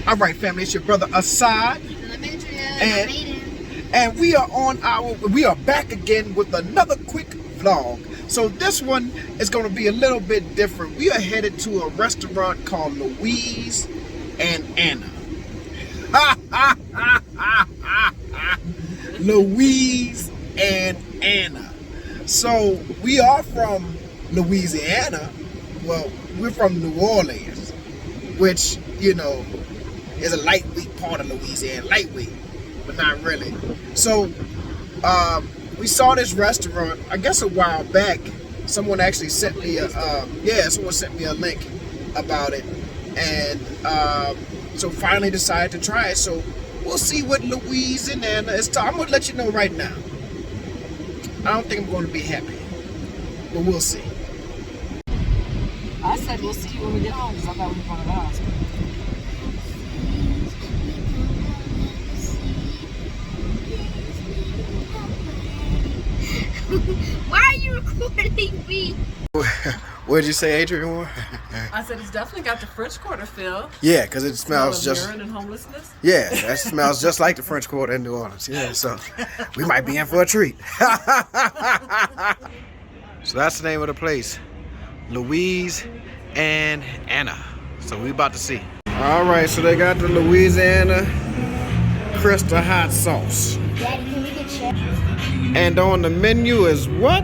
All right, family, it's your brother Asad, and we are back again with another quick vlog. So this one is going to be a little bit different. We are headed to a restaurant called Louise and Anna. Louise and Anna. So we are from Louisiana. Well, we're from New Orleans, which, you know, is a lightweight part of Louisiana. Lightweight, but not really. So we saw this restaurant, I guess a while back. Someone actually sent me someone sent me a link about it, and so finally decided to try it. So we'll see what Louise and Anna is. I'm gonna let you know right now. I don't think I'm going to be happy, but we'll see. I said we'll see you when we get home because I thought we were going to the hospital. Why are you recording me? What did you say, Adrian? I said it's definitely got the French Quarter feel. Yeah, because it smells just. Urine and homelessness. Yeah, that smells just like the French Quarter in New Orleans. Yeah, so we might be in for a treat. So that's the name of the place, Louise and Anna. So we about to see. All right, so they got the Louisiana Crystal Hot Sauce. Daddy, can we get shit? And on the menu is what?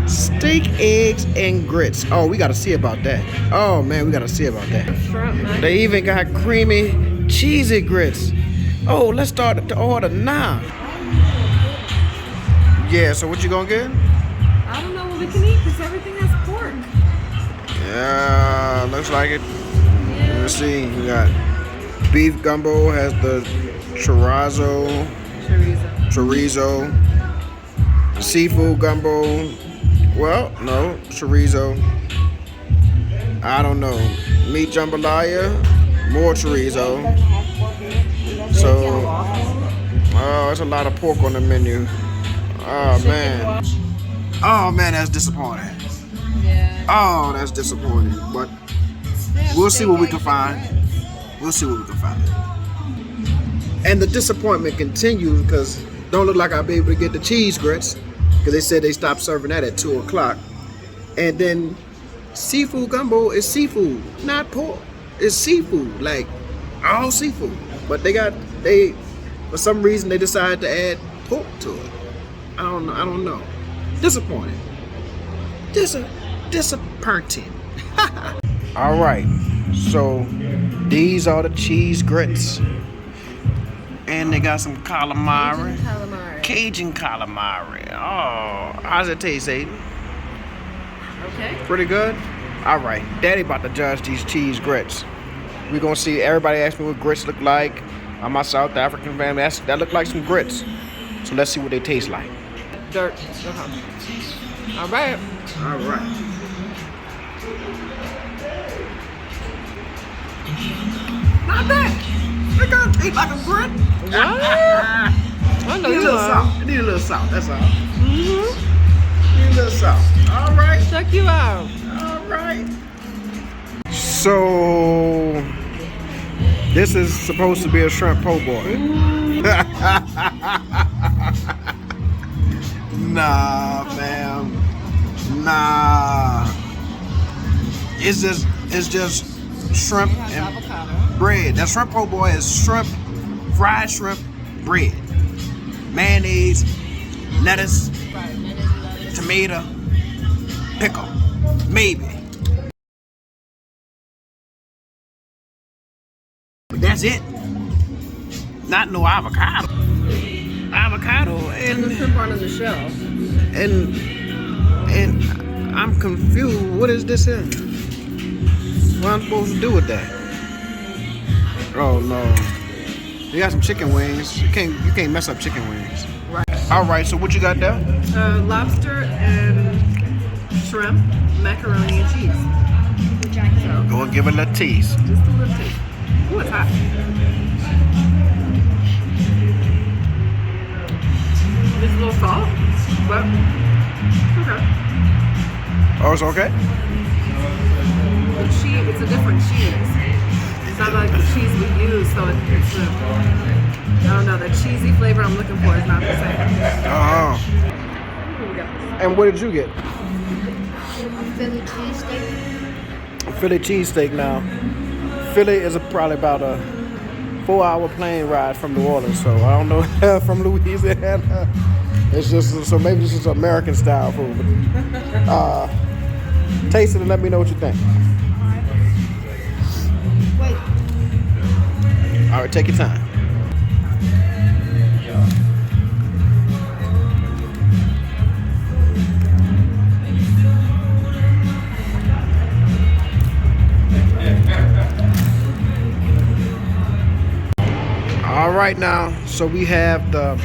Steak, eggs, and grits. Oh, we got to see about that. Oh, man, we got to see about that. They even got creamy, cheesy grits. Oh, let's start to order now. Yeah, so what you gonna get? I don't know what we can eat because everything has pork. Yeah, looks like it. Yeah. Let's see. We got beef gumbo, has the chorizo. Seafood gumbo. Well, no, chorizo. I don't know. Meat jambalaya, more chorizo. So, it's a lot of pork on the menu. Oh man. Oh man, that's disappointing. Yeah. Oh, that's disappointing. But we'll see what we can find. We'll see what we can find. And the disappointment continues because don't look like I'll be able to get the cheese grits because they said they stopped serving that at 2 o'clock. And then seafood gumbo is seafood, not pork. It's seafood, like all seafood. But for some reason they decided to add pork to it. I don't know. Disappointing. Disappointing. All right. So these are the cheese grits. And they got some calamari. Cajun calamari. Oh, how's it taste, Aiden? Okay. Pretty good? All right. Daddy about to judge these cheese grits. We're going to see. Everybody asked me what grits look like. I'm my South African family. That look like some grits. So let's see what they taste like. Dirt. All right. All right. Not bad. It don't taste like a grit. What? I know you are. It need a little salt. That's all. Mm-hmm. Need a little salt. All right. Check you out. All right. So this is supposed to be a shrimp po' boy. Nah, fam. Nah. It's just shrimp and Avocado. bread. That shrimp po' boy is shrimp, fried shrimp, bread, mayonnaise, lettuce, tomato, pickle, maybe. But that's it. Not no avocado. Avocado And the shrimp on the shelf. and I'm confused. What is this here? What I'm supposed to do with that? Oh no. You got some chicken wings. You can't mess up chicken wings. Right. All right. So what you got there? Lobster and shrimp, macaroni and cheese. So, Go and give it a little taste. just a little taste. Ooh, it's hot. Just a little salt, but okay. Oh, it's okay? The cheese, it's a different cheese. It's not like the cheese so it's I don't know, the cheesy flavor I'm looking for is not the same. Oh. And what did you get? Philly cheesesteak. Philly cheesesteak now. Philly is probably about a 4-hour plane ride from New Orleans, so I don't know from Louisiana. It's just, so maybe this is American style food. Taste it and let me know what you think. Wait. All right, take your time. All right now, so we have the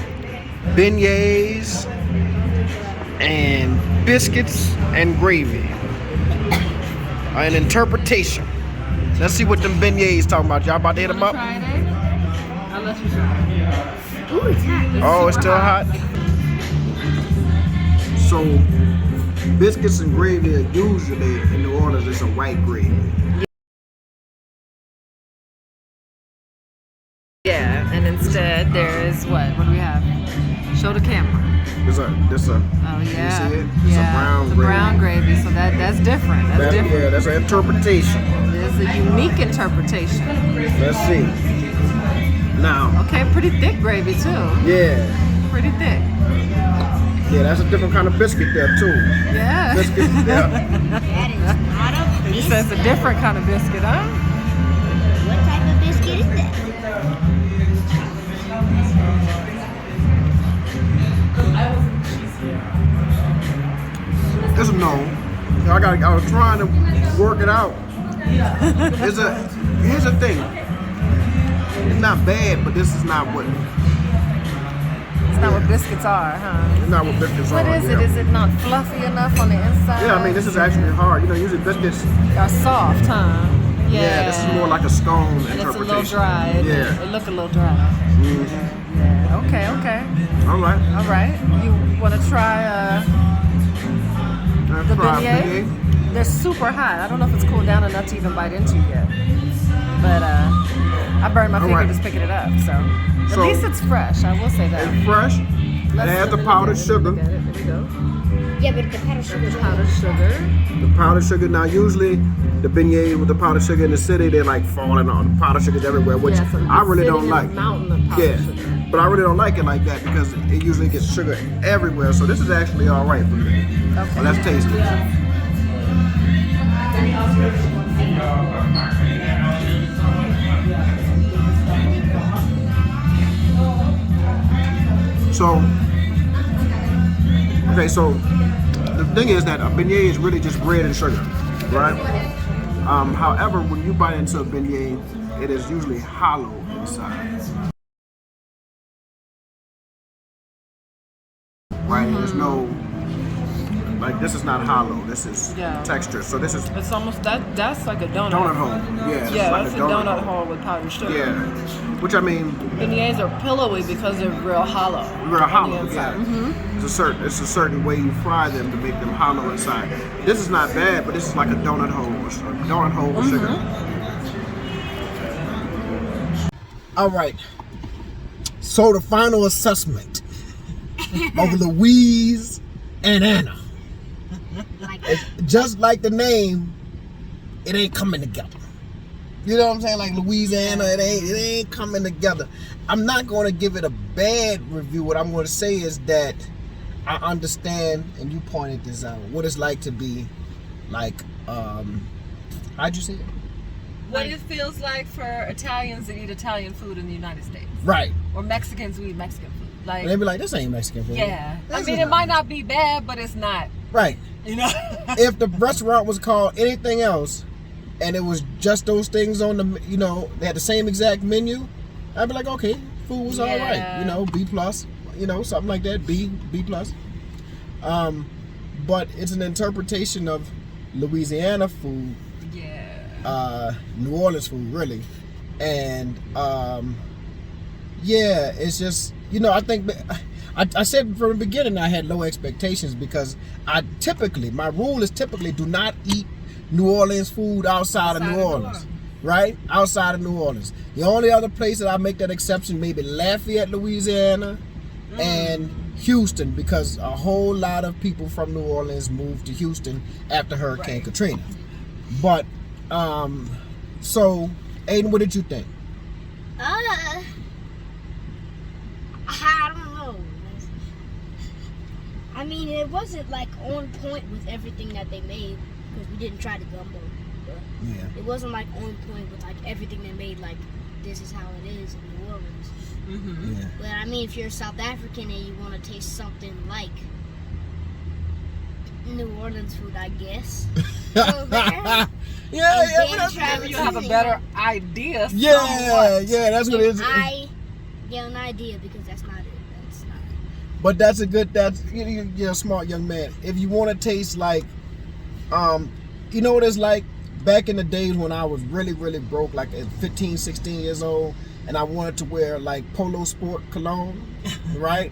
beignets and biscuits and gravy. An interpretation. Let's see what them beignets talking about. Y'all about to hit them up? Try it? I'll let you try. Ooh, it's hot. Oh, it's still hot? So, biscuits and gravy are usually in New Orleans, it's a white gravy. Yeah, and instead there is what? What do we have? Show the camera. This Oh you see yeah. it? It's a brown it's a gravy. brown gravy. So that's different. That's different. Yeah, that's an interpretation. It's a unique interpretation. Let's see. Now, Okay, pretty thick gravy too. yeah. Pretty thick. Yeah, that's a different kind of biscuit there too. Yeah. Biscuit, yeah. That is not a You biscuit. said it's a different kind of biscuit, huh? What type of biscuit is that? It's a no. I was trying to work it out. Here's the thing. It's not bad, but this is not what. It's not what biscuits are, huh? It's not what biscuits What are. is yeah. it? Is it not fluffy enough on the inside? Yeah, I mean, this is actually hard. You know, usually biscuits. Are soft, huh? Yeah, this is more like a scone And it's a interpretation. little dry. Yeah. It look a little dry. Mhm. Yeah. Okay. All right. All right. You want to try the beignet? They're super hot. I don't know if it's cooled down enough to even bite into yet. But I burned my finger right. just picking it up. So at So- least it's fresh. I will say that. It's fresh. It has the powdered sugar. Look at it. There we go. Yeah, but the powdered sugar is Powdered sugar. The powdered sugar. Now, usually the beignets with the powdered sugar in the city, they're like falling on. The powdered sugar's everywhere, which Yeah, so I really sitting don't in like. a mountain of powdered Yeah, sugar. but I really don't like it like that because it usually gets sugar everywhere. So this is actually all right for me. Okay. Well, let's taste it. So, okay, so the thing is that a beignet is really just bread and sugar, right? However, when you bite into a beignet, it is usually hollow inside. Right? There's no, like, this is not hollow. This is Yeah. texture. So this is It's almost that's like a donut. donut hole. Yeah, it's Yeah, like that's a donut hole with powdered sugar. Yeah, which I mean, Beignets are pillowy because they're real hollow. real on the hollow. inside. Yeah, it's a certain way you fry them to make them hollow inside. This is not bad, but this is like a donut hole, with sugar. All right. So the final assessment of Louise and Anna. Just like the name, it ain't coming together. You know what I'm saying? Like Louisiana, it ain't coming together. I'm not going to give it a bad review. What I'm going to say is that I understand, and you pointed this out, what it's like to be like, how'd you say it? What it feels like for Italians that eat Italian food in the United States. Right. Or Mexicans who eat Mexican food. Like, And they be like, this ain't Mexican food. yeah. I This mean, is it might not be bad, but it's not. Right. You know? If the restaurant was called anything else, and it was just those things on the, you know, they had the same exact menu, I'd be like, okay, food was all right. Yeah. You know, B plus, you know, something like that, B plus. But it's an interpretation of Louisiana food, Yeah. New Orleans food, really. And, yeah, it's just, you know, I think, I said from the beginning I had low expectations because my rule is typically do not eat New Orleans food outside of New Orleans. right? Outside of New Orleans. The only other place that I make that exception, maybe Lafayette, Louisiana, and Houston, because a whole lot of people from New Orleans moved to Houston after Hurricane Katrina. But, so, Aiden, what did you think? I don't know. I mean, it wasn't like on point with everything that they made because we didn't try the gumbo. But Yeah. it wasn't like on point with like everything they made. Like this is how it is in New Orleans. Yeah. But I mean, if you're South African and you want to taste something like New Orleans food, I guess. Go there. Yeah, And then that's try Maybe you have a better idea. yeah, that's what it is. I get an idea because that's not it. That's not it. But that's a good. You're a smart young man. If you want to taste like, you know what it's like back in the days when I was really, really broke, like at 15, 16 years old, and I wanted to wear like Polo Sport cologne, right?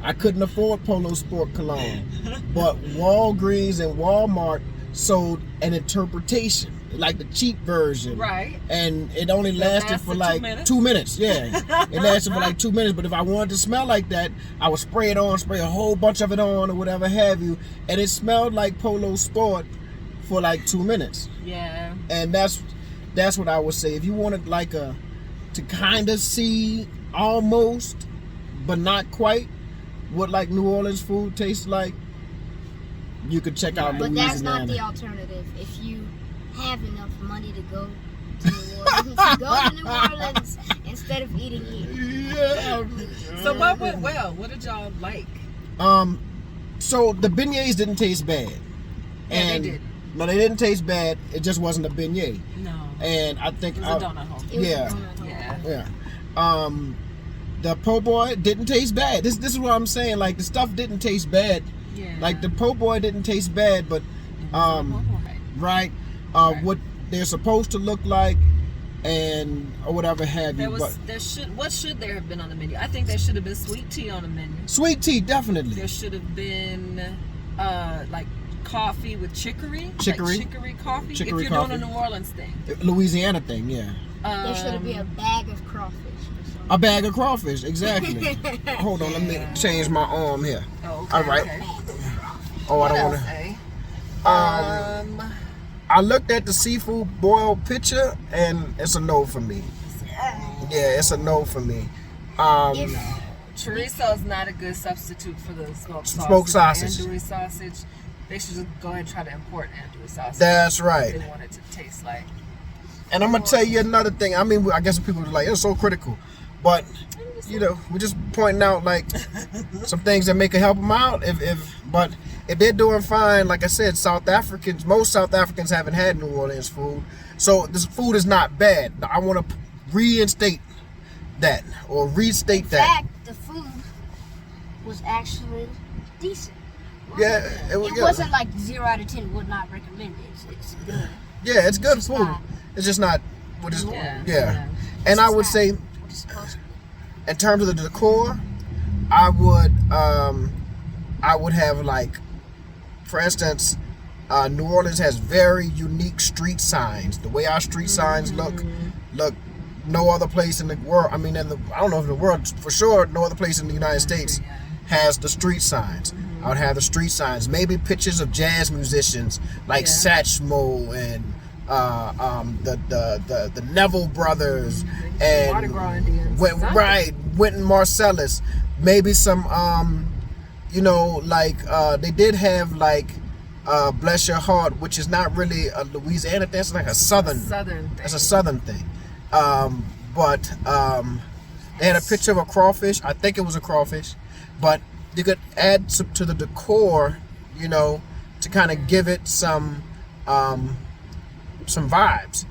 I couldn't afford Polo Sport cologne, but Walgreens and Walmart sold an interpretation, like the cheap version, Right. and it only lasted for like 2 minutes. Yeah, it lasted for like 2 minutes. But if I wanted to smell like that, I would spray a whole bunch of it on, or whatever have you, and it smelled like Polo Sport for like 2 minutes. Yeah. And that's what I would say. If you wanted like to kind of see almost, but not quite, what like New Orleans food tastes like, you could check out But Louise that's and not Anna. the alternative. If you have enough money to go to New Orleans, go to New Orleans instead of eating here. Yeah. So what went well? What did y'all like? So the beignets didn't taste bad. Yeah, And they did. No, they didn't taste bad. It just wasn't a beignet. No. And I think It was a donut hole. It was a Yeah. donut hole. Yeah. yeah. The po' boy didn't taste bad. This is what I'm saying. Like the stuff didn't taste bad. Yeah. Like the po' boy didn't taste bad, but right, Right. what they're supposed to look like, and or whatever have you. But What should there have been on the menu? I think there should have been sweet tea on the menu. sweet tea, definitely. There should have been like coffee with chicory. Chicory. Like chicory coffee. Chicory if you're coffee. doing a New Orleans thing. Louisiana thing, yeah. There should be a bag of crawfish or something. A bag of crawfish, exactly. Hold on, let me change my arm here. Oh, okay. All right. Okay. Oh, I What don't else, want to. I looked at the seafood boil picture, and it's a no for me. Yeah, it's a no for me. Chorizo is not a good substitute for the smoked sausage. Andouille sausage. They should just go ahead and try to import andouille sausage. That's right. If they want it to taste like. And I'm gonna tell you another thing. I mean, I guess people are like, it's so critical, but you know, we're just pointing out like some things that may could help them out. But if they're doing fine, like I said, most South Africans haven't had New Orleans food, so this food is not bad. I want to reinstate that or restate In that. fact, the food was actually decent. Yeah, it wasn't like 0 out of 10 would not recommend it. It's good. Yeah, it's good just food. not- It's just not what is. Yeah. Yeah. And I would say, What it's supposed to be. in terms of the decor, I would have like, for instance, New Orleans has very unique street signs. The way our street signs look no other place in the world. I mean, I don't know if in the world for sure, no other place in the United States has the street signs. I would have the street signs, maybe pictures of jazz musicians like Satchmo and the Neville brothers and Mardi Gras Indians. Wynton Marsalis. Maybe some they did have like Bless Your Heart, which is not really a Louisiana thing. It's like a southern thing. It's a southern thing. But they had a picture of a crawfish. I think it was a crawfish, but you could add to the decor, to kind of give it some vibes.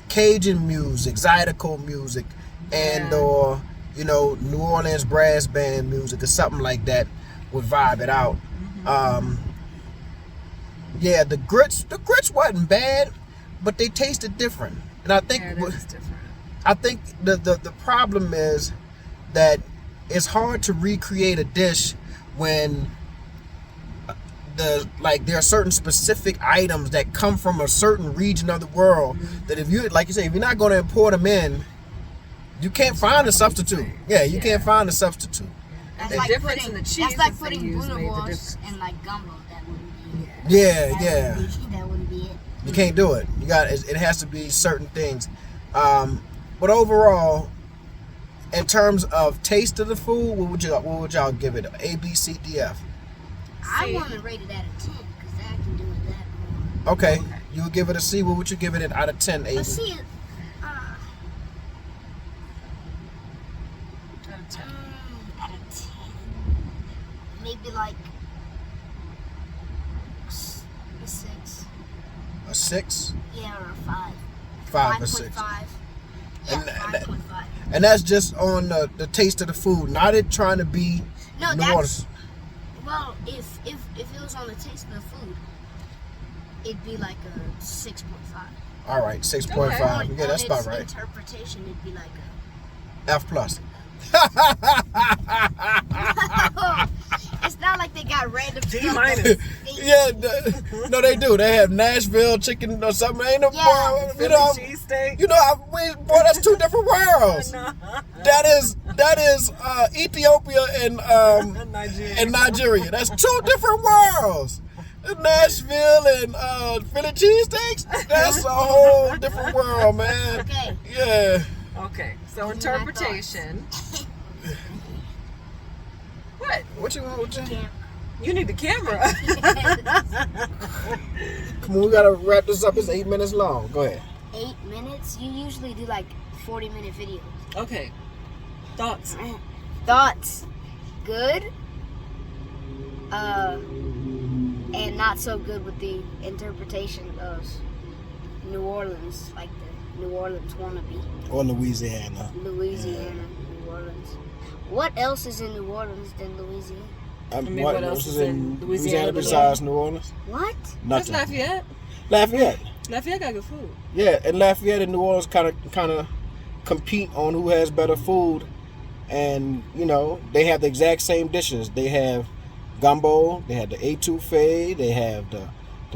Cajun music, Zydeco music, or New Orleans brass band music or something like that would vibe it out. The grits wasn't bad, but they tasted different. And I think the problem is that it's hard to recreate a dish when there are certain specific items that come from a certain region of the world that if you, like you say, if you're not going to import them in, you can't find a substitute. Yeah, you can't find a substitute. That's The like difference putting, in the cheese that's like they putting use made the boerewors difference. and like gumbo. That wouldn't be it. Yeah. That wouldn't be it. You can't do it. It has to be certain things. But overall, in terms of taste of the food, what would y'all give it? A, B, C, D, F. I want to rate it out of 10 because I can do it that more. Okay. You would give it a C. What would you give it out of 10, A? Let's see it. Out of 10. Maybe like a 6. A 6? Yeah, or a 5. 5 or 6. 5.5. Yeah, And 5.5. And that's just on the taste of the food, not it trying to be No, New Orleans. Well, if it was on the taste of the food, it'd be like a 6.5. All right, 6.5. On Yeah, that's about its right. interpretation, it'd be like F plus. it's not like they got random D stuff minus. Yeah, no, they do. They have Nashville chicken or something. Ain't no Yeah. boy, you know. Cheesesteak. You know, boy, that's two different worlds. That is Ethiopia and Nigeria. That's two different worlds. Nashville and Philly cheesesteaks. That's a whole different world, man. Okay. Yeah. Okay, so interpretation. What you want with you? You need the camera. Come on, we gotta wrap this up. It's 8 minutes long. Go ahead. 8 minutes? You usually do like 40-minute videos. Okay. Thoughts? Thoughts? Good. And not so good with the interpretation of New Orleans, like the New Orleans wannabe. Or Louisiana. Louisiana, New Orleans. What else is in New Orleans than Louisiana? What else is in Louisiana besides New Orleans? What? That's Nothing. Lafayette. Lafayette. Lafayette got good food. Yeah, and Lafayette and New Orleans kind of compete on who has better food, and you know they have the exact same dishes. They have gumbo, they have the etouffee, they have the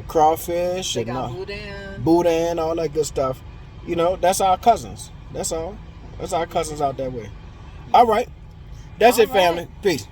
crawfish, They and got boudin. boudin, all that good stuff. You know, that's our cousins. That's all. That's our cousins out that way. All right, that's it, family. Peace.